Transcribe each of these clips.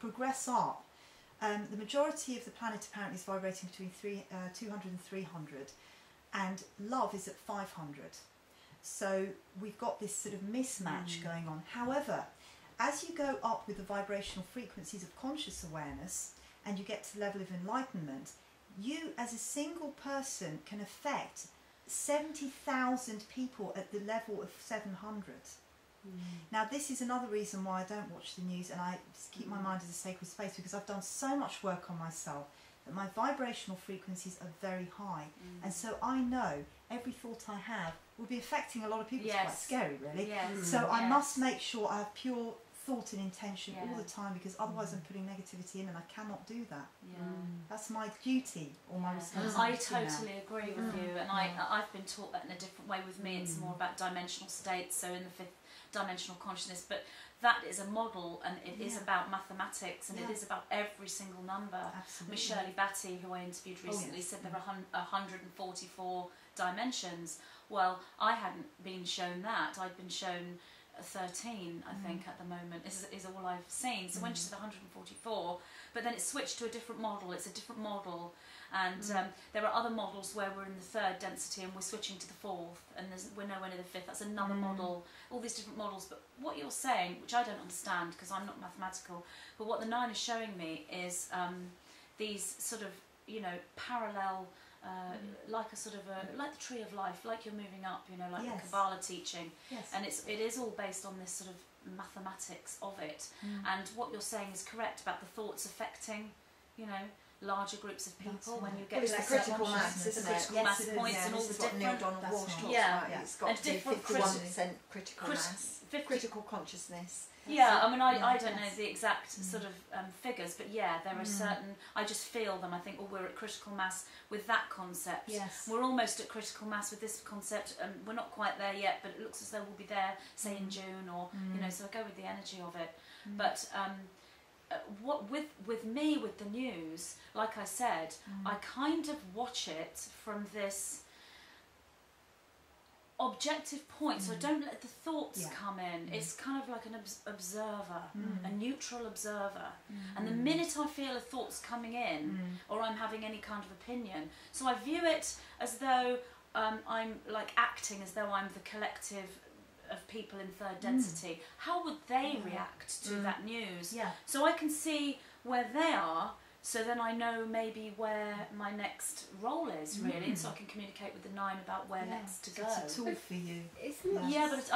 progress up, the majority of the planet apparently is vibrating between 200 and 300, and love is at 500. So we've got this sort of mismatch going on. However, as you go up with the vibrational frequencies of conscious awareness and you get to the level of enlightenment, you as a single person can affect 70,000 people at the level of 700. Now this is another reason why I don't watch the news and I just keep my mind as a sacred space, because I've done so much work on myself that my vibrational frequencies are very high, and so I know every thought I have will be affecting a lot of people. It's quite scary, really. So I must make sure I have pure thought and intention all the time, because otherwise I'm putting negativity in, and I cannot do that. That's my duty or my responsibility. I totally agree with you, and I've been taught that in a different way. With me it's more about dimensional states, so in the fifth dimensional consciousness, but that is a model, and it is about mathematics, and it is about every single number. Miss Shirley Batty, who I interviewed recently, said there are 144 dimensions. Well, I hadn't been shown that. I'd been shown 13, I think, at the moment, is all I've seen. So when she said 144, but then it switched to a different model. It's a different model, and there are other models where we're in the third density and we're switching to the fourth, and we're nowhere near the fifth. That's another model. All these different models. But what you're saying, which I don't understand because I'm not mathematical, but what the 9 is showing me is these sort of, you know, parallel. Like a sort of like the tree of life, like you're moving up, you know, like the Kabbalah teaching, and it is all based on this sort of mathematics of it. And what you're saying is correct about the thoughts affecting, you know, larger groups of people when you get to the critical mass, isn't it? Critical mass points and all the different. Neil Donald Walsh talks about. It's got to be 51% critical mass, critical consciousness. Yeah, I mean, I don't know the exact sort of figures, but yeah, there are certain, I just feel them. I think, oh, we're at critical mass with that concept. We're almost at critical mass with this concept, and we're not quite there yet, but it looks as though we'll be there, say in June, or, you know, so I go with the energy of it. But what with me, with the news, like I said, I kind of watch it from this objective point, so don't let the thoughts come in. It's kind of like an observer, a neutral observer, and the minute I feel a thought's coming in, or I'm having any kind of opinion, so I view it as though I'm like acting as though I'm the collective of people in third density. How would they react to that news? So I can see where they are, so then I know maybe where my next role is, really, and so I can communicate with the 9 about where next to go. It's a tool for you. Yeah, but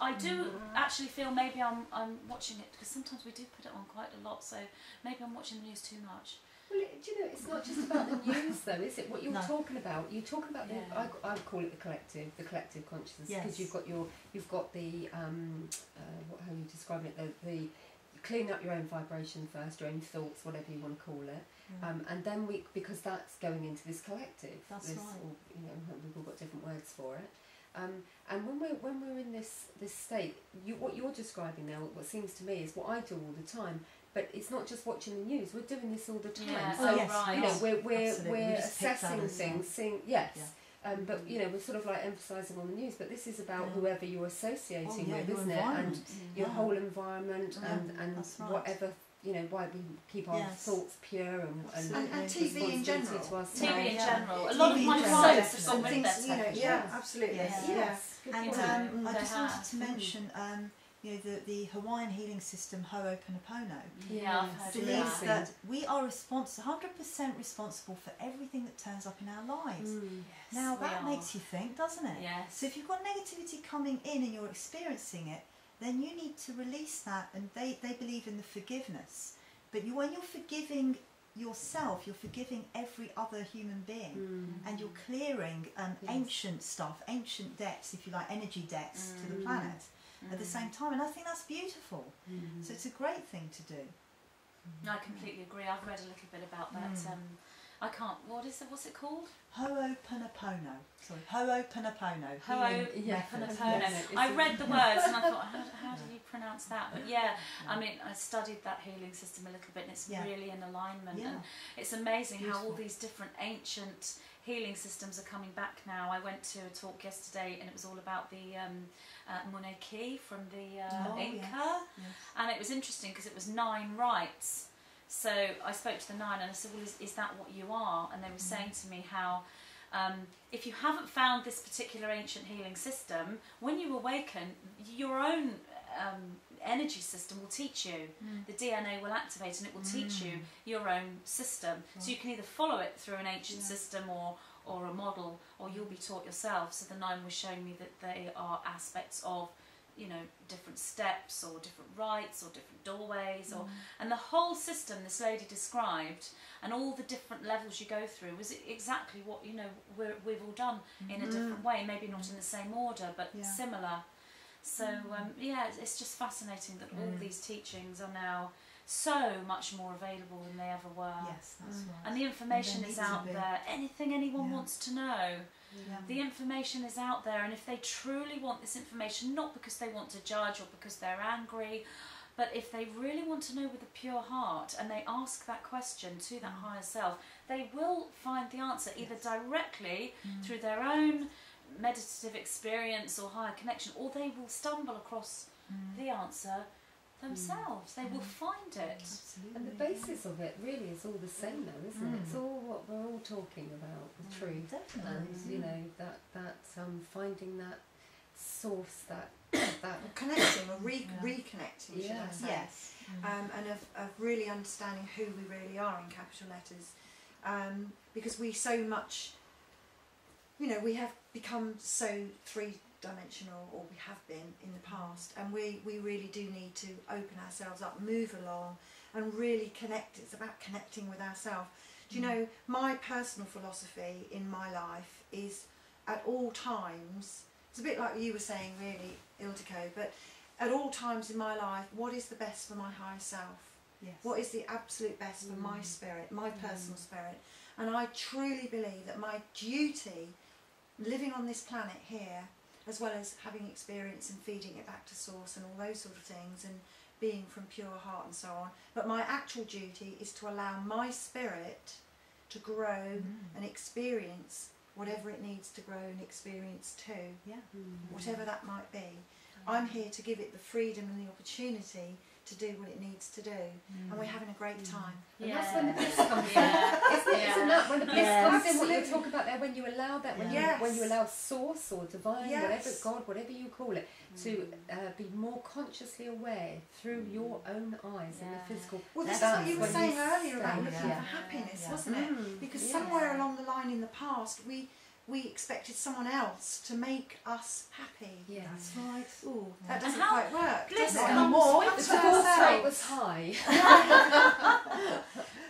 I do actually feel maybe I'm watching it, because sometimes we do put it on quite a lot, so maybe I'm watching the news too much. Well, do you know, it's not just about the news, though, is it? What you're talking about, the, I call it the collective consciousness, because you've got the, how are you describing it, the clean up your own vibration first, your own thoughts, whatever you want to call it, and then because that's going into this collective. That's this, right. Or, you know, we've all got different words for it. And when we're in this state, what you're describing now, what seems to me, is what I do all the time. But it's not just watching the news; we're doing this all the time. Yeah. So you know, we're assessing things, seeing but you know, we're sort of like emphasising on the news, but this is about whoever you're associating with, isn't it? And your whole environment and whatever, you know, why we keep our thoughts pure and TV in general. TV in general. A lot of my clients have got rid of you know, absolutely. Yes. And I just wanted to mention, you know, the Hawaiian healing system Ho'oponopono believes that we are 100% responsible for everything that turns up in our lives. Now that makes you think, doesn't it? So if you've got negativity coming in and you're experiencing it, then you need to release that, and they believe in the forgiveness. But when you're forgiving yourself, you're forgiving every other human being, and you're clearing ancient stuff, ancient debts, if you like, energy debts to the planet at the same time, and I think that's beautiful. So it's a great thing to do. No, I completely agree. I've read a little bit about that. I can't. What's it called? Ho'oponopono. Sorry, Ho'oponopono. Ho'oponopono. I read the words and I thought, how do you pronounce that? But I mean, I studied that healing system a little bit, and it's really in alignment. And it's amazing how all these different ancient healing systems are coming back now. I went to a talk yesterday and it was all about the Muneki from the Inca, and it was interesting because it was 9 rights. So I spoke to the 9 and I said, well, is that what you are? And they were saying to me how if you haven't found this particular ancient healing system, when you awaken, your own energy system will teach you. The DNA will activate and it will teach you your own system. So you can either follow it through an ancient system or a model, or you'll be taught yourself. So the 9 was showing me that they are aspects of, you know, different steps or different rites or different doorways, or and the whole system this lady described and all the different levels you go through was exactly what, you know, we've all done in a different way, maybe not in the same order but similar. So yeah, it's just fascinating that all these teachings are now so much more available than they ever were. Yes, that's right. And the information is out there. Anything anyone wants to know, the information is out there. And if they truly want this information, not because they want to judge or because they're angry, but if they really want to know with a pure heart and they ask that question to that higher self, they will find the answer either directly through their own meditative experience or higher connection, or they will stumble across the answer themselves. They will find it. Absolutely. And the basis of it really is all the same though, isn't it? It's all what we're all talking about, the truth. Definitely. And you know, that finding that source, that connecting or reconnecting, should I say. Yes. And of really understanding who we really are in capital letters. Because we so much, you know, we have become so three-dimensional, or we have been in the past, and we really do need to open ourselves up, move along and really connect. It's about connecting with ourselves. Do you know, my personal philosophy in my life is at all times, it's a bit like you were saying really, Ildiko, but at all times in my life, what is the best for my higher self? Yes. What is the absolute best for my spirit, my personal spirit? And I truly believe that my duty, living on this planet here, as well as having experience and feeding it back to source and all those sort of things, and being from pure heart and so on, but my actual duty is to allow my spirit to grow and experience whatever it needs to grow and experience too, whatever that might be. I'm here to give it the freedom and the opportunity to do what it needs to do, and we're having a great time. And that's when the bliss comes in. Isn't that when the bliss comes in? What you're talking about there, when you allow that, when you allow source or divine, whatever, God, whatever you call it, to be more consciously aware through your own eyes in the physical. Well, this is what you were saying earlier about looking for happiness, wasn't it? Because somewhere along the line in the past, we expected someone else to make us happy. Yeah, that's right. Ooh, that doesn't quite work. Bliss does it? comes the divorce rate was high.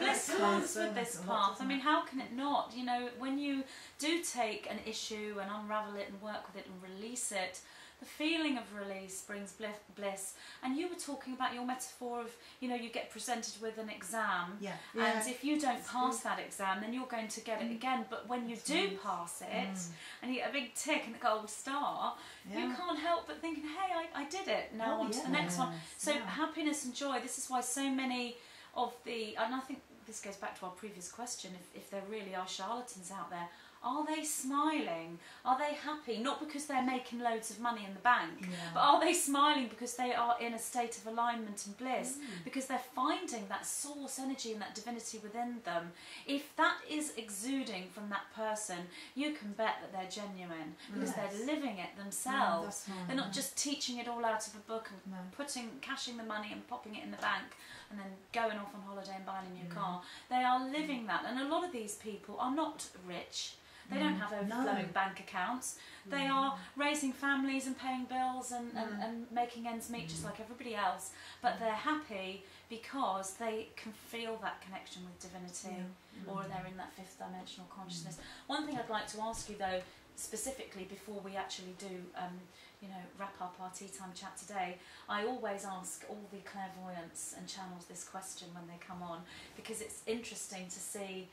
Bliss comes with this path. I mean, how can it not? You know, when you do take an issue and unravel it and work with it and release it, the feeling of release brings bliss. And you were talking about your metaphor of, you know, you get presented with an exam, and if you don't pass that exam, then you're going to get it again. But when you do pass it, and you get a big tick and a gold star, you can't help but thinking, hey, I did it, now on to the next one. So happiness and joy, this is why so many of the, and I think this goes back to our previous question, if there really are charlatans out there, are they smiling? Are they happy? Not because they're making loads of money in the bank, but are they smiling because they are in a state of alignment and bliss? Because they're finding that source energy and that divinity within them. If that is exuding from that person, you can bet that they're genuine, because they're living it themselves. They're not just teaching it all out of a book and cashing the money and popping it in the bank and then going off on holiday and buying a new car. They are living that, and a lot of these people are not rich. They don't have overflowing bank accounts. They are raising families and paying bills and making ends meet just like everybody else. But they're happy because they can feel that connection with divinity, or they're in that fifth dimensional consciousness. One thing I'd like to ask you though, specifically before we actually do you know, wrap up our tea time chat today, I always ask all the clairvoyants and channels this question when they come on, because it's interesting to see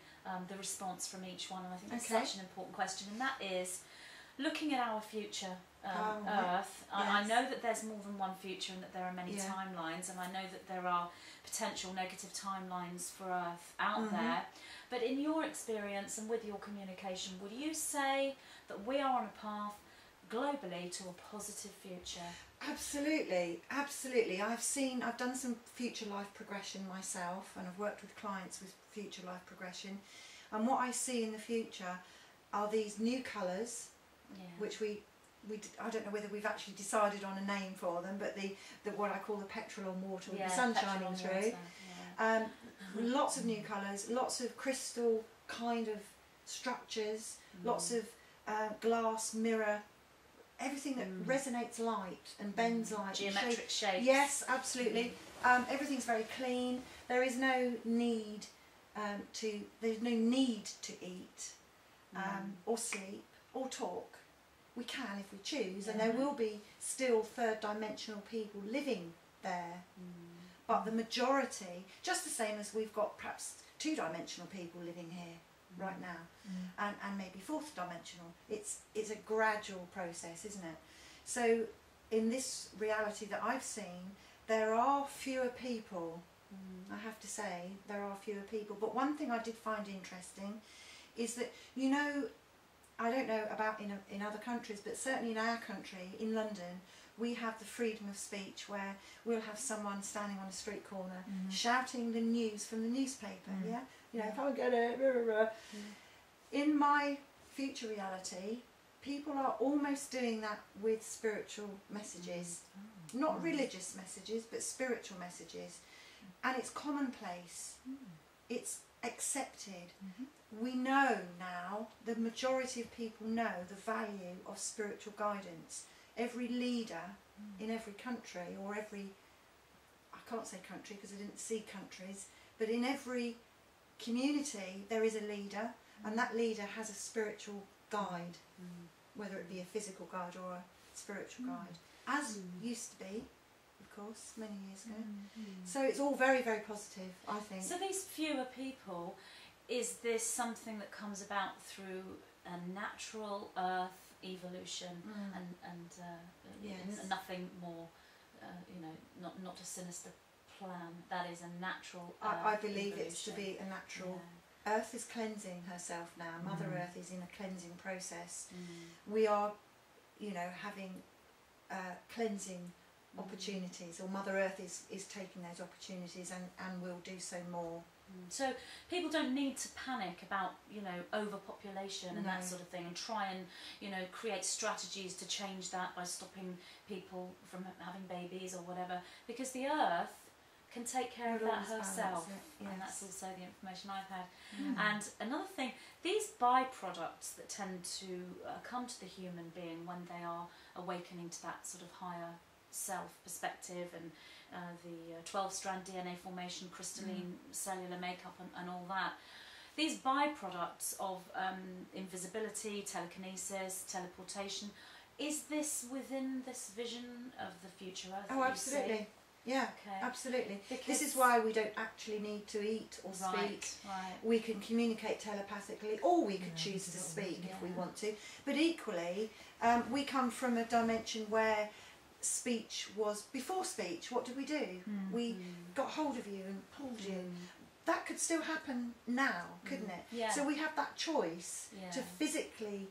the response from each one, and I think it's such an important question, and that is, looking at our future Earth, I know know that there's more than one future and that there are many timelines, and I know that there are potential negative timelines for Earth out there. But in your experience and with your communication, would you say that we are on a path globally to a positive future? Absolutely, absolutely. I've done some future life progression myself, and I've worked with clients with future life progression, and what I see in the future are these new colours, which I don't know whether we've actually decided on a name for them, but the what I call the petrol on water, with the sun shining through. Lots of new colours, lots of crystal kind of structures, lots of glass, mirror, everything that resonates light and bends light. Geometric shapes. Yes, absolutely. Everything's very clean. There is no need to eat or sleep or talk. We can if we choose, and there will be still third dimensional people living there. But the majority, just the same as we've got perhaps two-dimensional people living here right now, and maybe fourth dimensional. It's a gradual process, isn't it? So in this reality that I've seen, there are fewer people. I have to say, there are fewer people. But one thing I did find interesting is that, you know, I don't know about in other countries, but certainly in our country, in London, we have the freedom of speech, where we'll have someone standing on a street corner shouting the news from the newspaper. You know, can't get it. Blah, blah, blah. In my future reality, people are almost doing that with spiritual messages, not religious messages, but spiritual messages, and it's commonplace. It's accepted. We know now, the majority of people know the value of spiritual guidance. Every leader in every country, or every, I can't say country because I didn't see countries, but in every community there is a leader, and that leader has a spiritual guide, whether it be a physical guide or a spiritual guide, as used to be, of course, many years ago. So it's all very, very positive, I think. So these fewer people, is this something that comes about through a natural earth evolution and nothing more, you know, not a sinister plan? That is a natural I believe evolution. it's to be a natural. Earth is cleansing herself now. Mother Earth is in a cleansing process. We are, you know, having cleansing opportunities, or Mother Earth is taking those opportunities and will do so more. So people don't need to panic about, you know, overpopulation and that sort of thing, and try and, you know, create strategies to change that by stopping people from having babies or whatever, because the Earth can take care of that herself. And that's also the information I've had. And another thing, these byproducts that tend to come to the human being when they are awakening to that sort of higher self perspective, and the 12-strand DNA formation, crystalline cellular makeup, and all that. These byproducts of invisibility, telekinesis, teleportation, is this within this vision of the future Earth? Oh, absolutely. Yeah, absolutely. Because this is why we don't actually need to eat or speak. We can communicate telepathically, or we could choose to speak if we want to. But equally, we come from a dimension where speech was before speech. What did we do? We got hold of you and pulled you. That could still happen now, couldn't it? So we have that choice to physically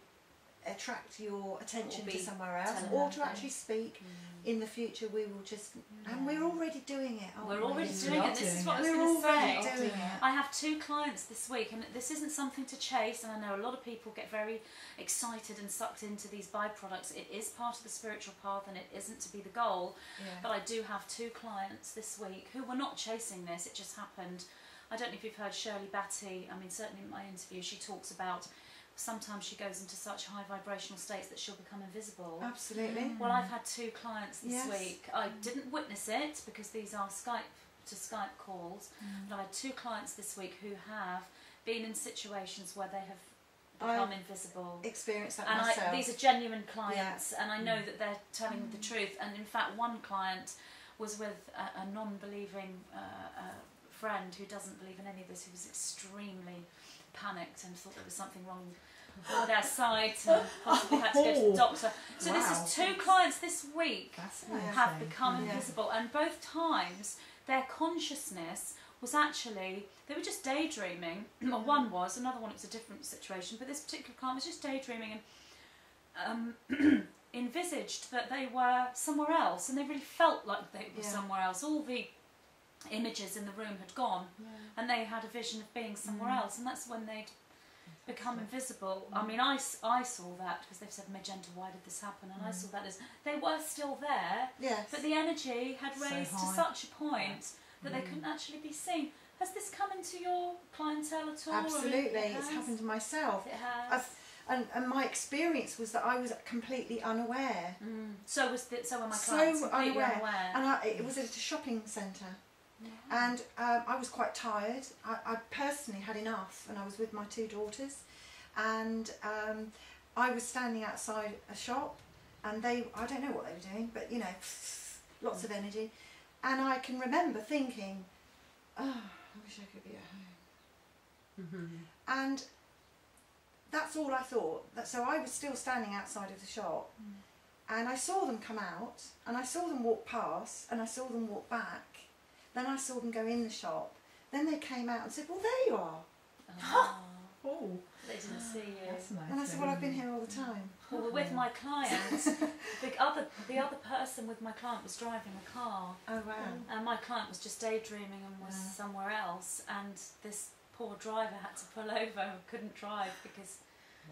attract your attention to somewhere else, or to actually speak. In the future we will just, and we're already doing it, aren't we? We're already doing it. This is what I was going to say. I have 2 clients this week, and this isn't something to chase, and I know a lot of people get very excited and sucked into these byproducts. It is part of the spiritual path, and it isn't to be the goal. But I do have 2 clients this week who were not chasing this, it just happened. I don't know if you've heard Shirley Batty. I mean, certainly in my interview she talks about sometimes she goes into such high vibrational states that she'll become invisible. Absolutely. Well, I've had 2 clients this week. I didn't witness it because these are Skype to Skype calls, but I had 2 clients this week who have been in situations where they have become invisible. Experienced that and myself. These are genuine clients, and I know that they're telling the truth. And in fact, one client was with a non-believing friend who doesn't believe in any of this, who was extremely panicked and thought there was something wrong or their sight and possibly had to go to the doctor. So this is 2 clients this week have become invisible, and both times their consciousness was actually, they were just daydreaming. Well, one was, another one it was a different situation, but this particular client was just daydreaming and envisaged that they were somewhere else, and they really felt like they were somewhere else. All the images in the room had gone, and they had a vision of being somewhere else, and that's when they'd become invisible. I mean, I saw that because they've said, Magenta, why did this happen? And I saw that as they were still there, but the energy had raised to such a point that they couldn't actually be seen. Has this come into your clientele at all? Absolutely, it's happened to myself. It has. And my experience was that I was completely unaware. So were my clients, completely unaware. And it was at a shopping centre. And I was quite tired. I personally had enough, and I was with my 2 daughters, and I was standing outside a shop, and I don't know what they were doing, but you know, lots of energy, and I can remember thinking, oh, I wish I could be at home. And that's all I thought. So I was still standing outside of the shop, and I saw them come out, and I saw them walk past, and I saw them walk back. Then I saw them go in the shop. Then they came out and said, well, there you are. Oh, they didn't see you. That's amazing. And I said, well, I've been here all the time. Well, with my client, the other person with my client was driving a car. Oh, wow. And my client was just daydreaming and was somewhere else, and this poor driver had to pull over and couldn't drive because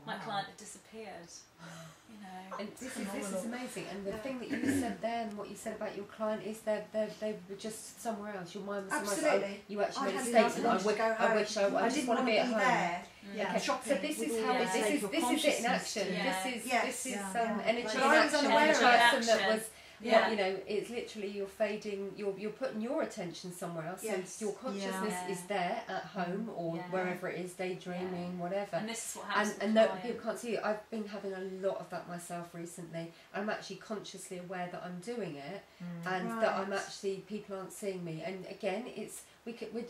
my client had disappeared. You know. And this is amazing. And the thing that you said there, and what you said about your client, is they were just somewhere else. Your mind was somewhere else. You actually made a statement. I wish I just want to be at home. There. Okay. Shopping. So this is how this is it in action. This is energy in I was action. unaware And of the it. person that was. You know, it's literally you're fading. You're putting your attention somewhere else. So your consciousness is there at home or wherever it is, daydreaming, whatever. And this is what happens. And no, people can't see it. I've been having a lot of that myself recently. I'm actually consciously aware that I'm doing it, and that I'm actually people aren't seeing me. And again, it's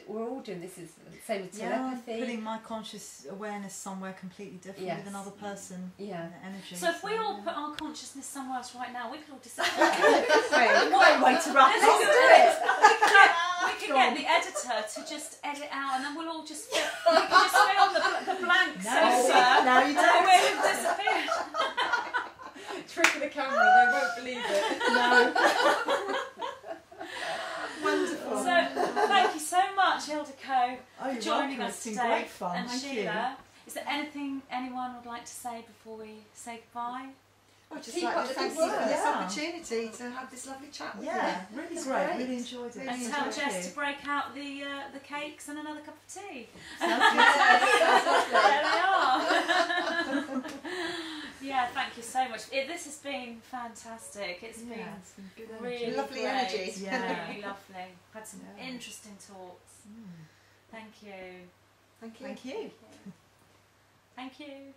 we're all doing this. Is the same with telepathy. Putting my conscious awareness somewhere completely different with another person. Yeah. Energy. So if we all put our consciousness somewhere else right now, we could all disappear. Great way to wrap Let's up. do it. We could get the editor to just edit out, and then we'll all just we can just fill the blanks over. No, you don't. We'll disappear. Trick of the camera, they won't believe it. No. Wonderful. So thank you so much, Ildiko, for joining welcome. us It's been today. great fun. And Thank Sheela, is there anything anyone would like to say before we say goodbye? I'd just Keep like up to the thank good you for work. this opportunity to have this lovely chat with you. Really It's great. great. Really enjoyed it. And Really tell enjoyed Jess to break out the cakes and another cup of tea. Sounds good. There they are. Yeah, thank you so much. This has been fantastic. It's been good really Lovely great. energy. Yeah. Really lovely. Had some interesting talks. Thank you. Thank you. Thank you. Thank you.